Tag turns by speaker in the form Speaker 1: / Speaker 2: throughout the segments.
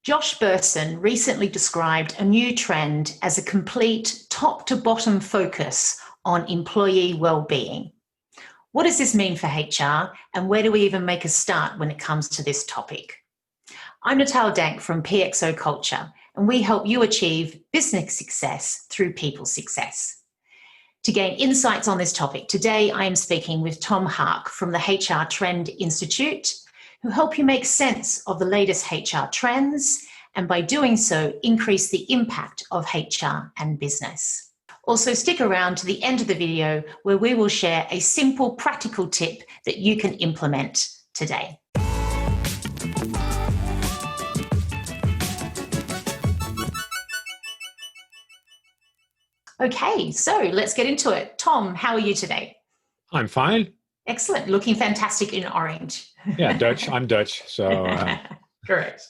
Speaker 1: Josh Bersin recently described a new trend as a complete top-to-bottom focus on employee well-being. What does this mean for HR, and where do we even make a start when it comes to this topic? I'm Natal from PXO Culture, and we help you achieve business success through people success. To gain insights on this topic, today I am speaking with Tom Hark from the HR Trend Institute, who help you make sense of the latest HR trends, and by doing so, increase the impact of HR and business. Also, stick around to the end of the video where we will share a simple, practical tip that you can implement today. Okay, so let's get into it. Tom, how are you today?
Speaker 2: I'm fine.
Speaker 1: Excellent. Looking fantastic in orange.
Speaker 2: Yeah, Dutch. I'm Dutch. So
Speaker 1: correct.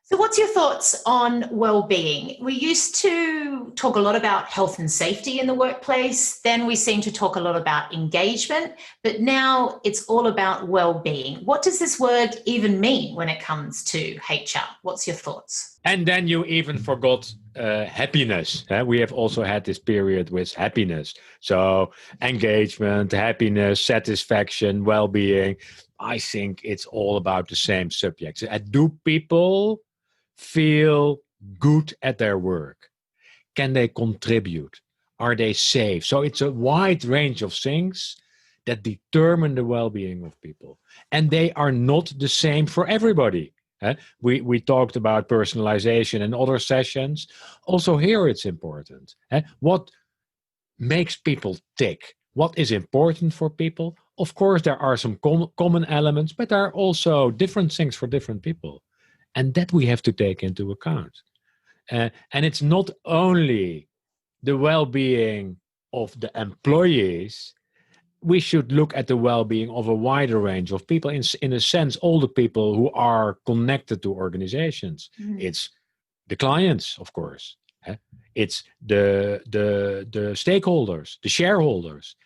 Speaker 1: So what's your thoughts on well-being? We used to talk a lot about health and safety in the workplace. Then we seem to talk a lot about engagement, but now it's all about well-being. What does this word even mean when it comes to HR? What's your thoughts?
Speaker 2: And then you even forgot happiness. We have also had this period with happiness. So engagement, happiness, satisfaction, well-being. I think it's all about the same subjects. Do people feel good at their work? Can they contribute? Are they safe? So it's a wide range of things that determine the well-being of people. And they are not the same for everybody. We talked about personalization in other sessions. Also here it's important. What makes people tick? What is important for people? Of course, there are some common elements, but there are also different things for different people. And that we have to take into account. And it's not only the well-being of the employees. We should look at the well-being of a wider range of people. In a sense, all the people who are connected to organizations. It's the clients, of course. It's the stakeholders, the shareholders.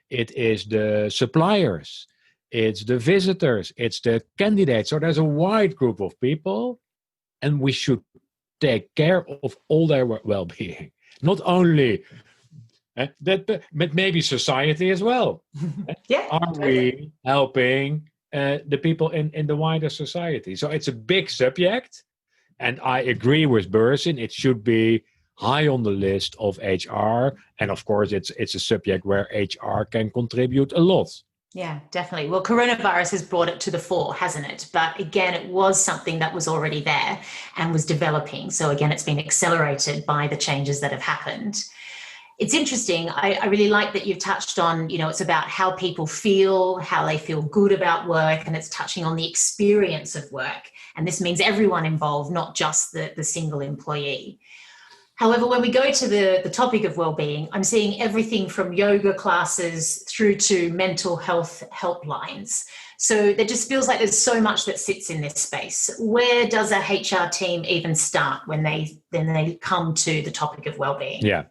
Speaker 2: It is the suppliers. It's the visitors. It's the candidates. So there's a wide group of people, and we should take care of all their well-being. Not only but maybe society as well.
Speaker 1: Yeah.
Speaker 2: Are we helping the people in the wider society? So it's a big subject, and I agree with Bersin. It should be high on the list of HR, and of course it's a subject where HR can contribute a lot.
Speaker 1: Yeah, definitely. Well, coronavirus has brought it to the fore, hasn't it? But again, it was something that was already there and was developing. So again, it's been accelerated by the changes that have happened. It's interesting. I really like that you've touched on, it's about how people feel, how they feel good about work, and it's touching on the experience of work. And this means everyone involved, not just the single employee. However, when we go to the topic of well-being, I'm seeing everything from yoga classes through to mental health helplines. So there just feels like there's so much that sits in this space. Where does a HR team even start when they come to the topic of well-being?
Speaker 2: Yeah.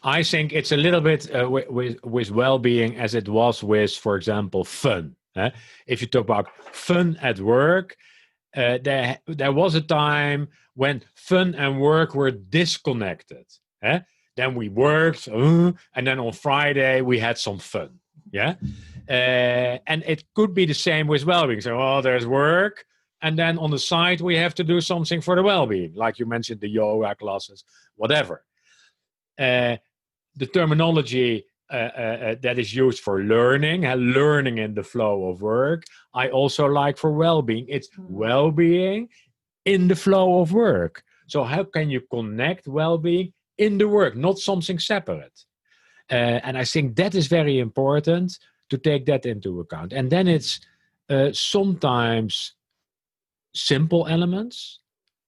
Speaker 2: I think it's a little bit with well-being as it was with, for example, fun. If you talk about fun at work, there was a time when fun and work were disconnected. Then we worked, and then on Friday we had some fun. Yeah, and it could be the same with well-being. So, there's work, and then on the side we have to do something for the well-being, like you mentioned, the yoga classes, whatever. The terminology that is used for learning in the flow of work, I also like for well-being. It's well-being in the flow of work. So how can you connect well-being in the work, not something separate? And I think that is very important to take that into account. And then it's sometimes simple elements,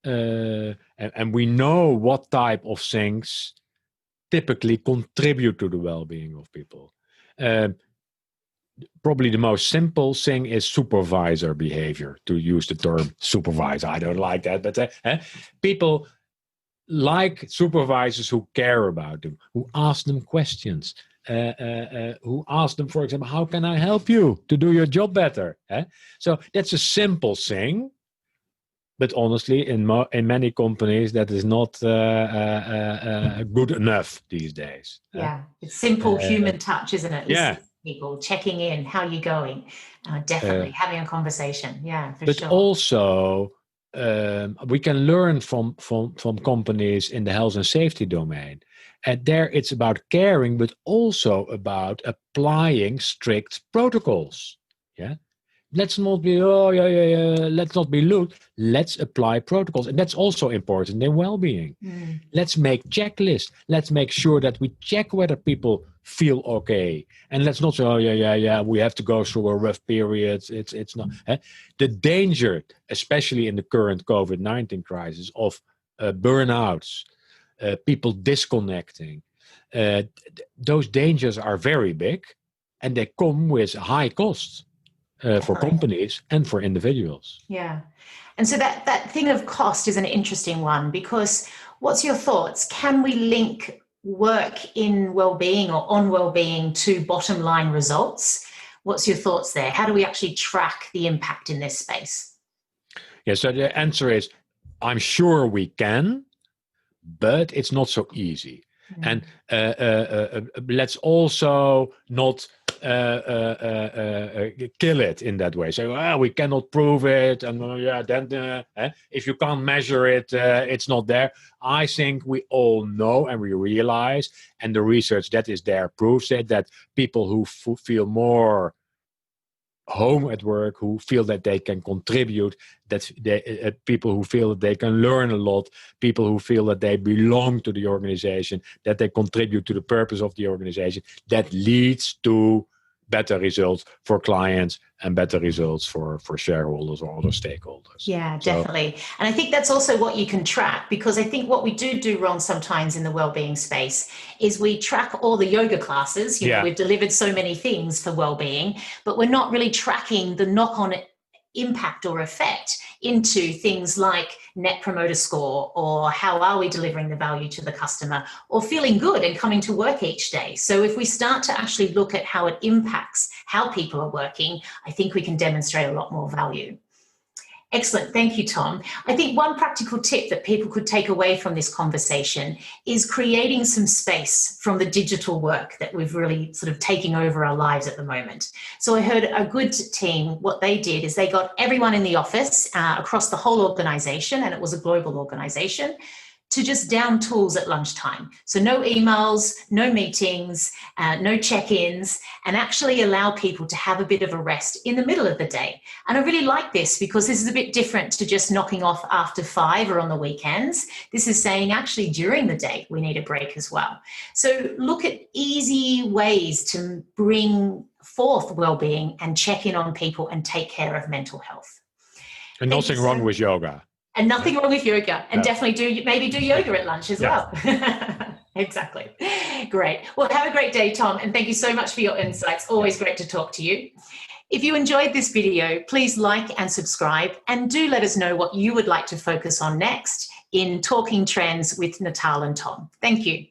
Speaker 2: and we know what type of things typically contribute to the well-being of people. Probably the most simple thing is supervisor behavior, to use the term supervisor. I don't like that, but people like supervisors who care about them, who ask them questions, who ask them, for example, how can I help you to do your job better? So that's a simple thing, But honestly, in many companies, that is not good enough these days.
Speaker 1: Yeah, it's simple human touch, isn't it?
Speaker 2: Yeah,
Speaker 1: Listening to people, checking in, how you going?
Speaker 2: uh,
Speaker 1: Definitely having a conversation. Yeah, for
Speaker 2: but
Speaker 1: sure.
Speaker 2: also we can learn from companies in the health and safety domain. And there it's about caring, but also about applying strict protocols. Yeah. Let's not be, oh, yeah, yeah, yeah, let's not be lewd. Let's apply protocols. And that's also important in well-being.
Speaker 1: Mm.
Speaker 2: Let's make checklists. Let's make sure that we check whether people feel okay. And let's not say, oh, yeah, yeah, yeah, we have to go through a rough period. It's not. The danger, especially in the current COVID-19 crisis, of burnouts, people disconnecting, those dangers are very big and they come with high costs for
Speaker 1: Definitely.
Speaker 2: companies and for individuals.
Speaker 1: Yeah. And so that thing of cost is an interesting one, because what's your thoughts? Can we link work in well-being or on well-being to bottom line results? What's your thoughts there? How do we actually track the impact in this space?
Speaker 2: Yeah, so the answer is, I'm sure we can, but it's not so easy. And let's also not kill it in that way. So we cannot prove it, and then if you can't measure it, it's not there. I think we all know and we realize, and the research that is there proves it, that people who feel more home at work, who feel that they can contribute, that they, people who feel that they can learn a lot, people who feel that they belong to the organization, that they contribute to the purpose of the organization, that leads to better results for clients and better results for shareholders or other stakeholders.
Speaker 1: Yeah, definitely. And I think that's also what you can track, because I think what we do wrong sometimes in the well-being space is we track all the yoga classes. We've delivered so many things for well-being, but we're not really tracking the knock-on impact or effect into things like net promoter score, or how are we delivering the value to the customer, or feeling good and coming to work each day. So if we start to actually look at how it impacts how people are working, I think we can demonstrate a lot more value. Excellent. Thank you, Tom. I think one practical tip that people could take away from this conversation is creating some space from the digital work that we've really sort of taking over our lives at the moment. So I heard a good team, what they did is they got everyone in the office across the whole organization, and it was a global organization, to just down tools at lunchtime. So no emails, no meetings, no check-ins, and actually allow people to have a bit of a rest in the middle of the day. And I really like this, because this is a bit different to just knocking off after 5 or on the weekends. This is saying actually during the day, we need a break as well. So look at easy ways to bring forth well-being and check in on people and take care of mental health.
Speaker 2: And nothing wrong with yoga.
Speaker 1: And nothing wrong with yoga. And definitely maybe do yoga at lunch as well. Exactly. Great. Well, have a great day, Tom. And thank you so much for your insights. Always great to talk to you. If you enjoyed this video, please like and subscribe. And do let us know what you would like to focus on next in Talking Trends with Natal and Tom. Thank you.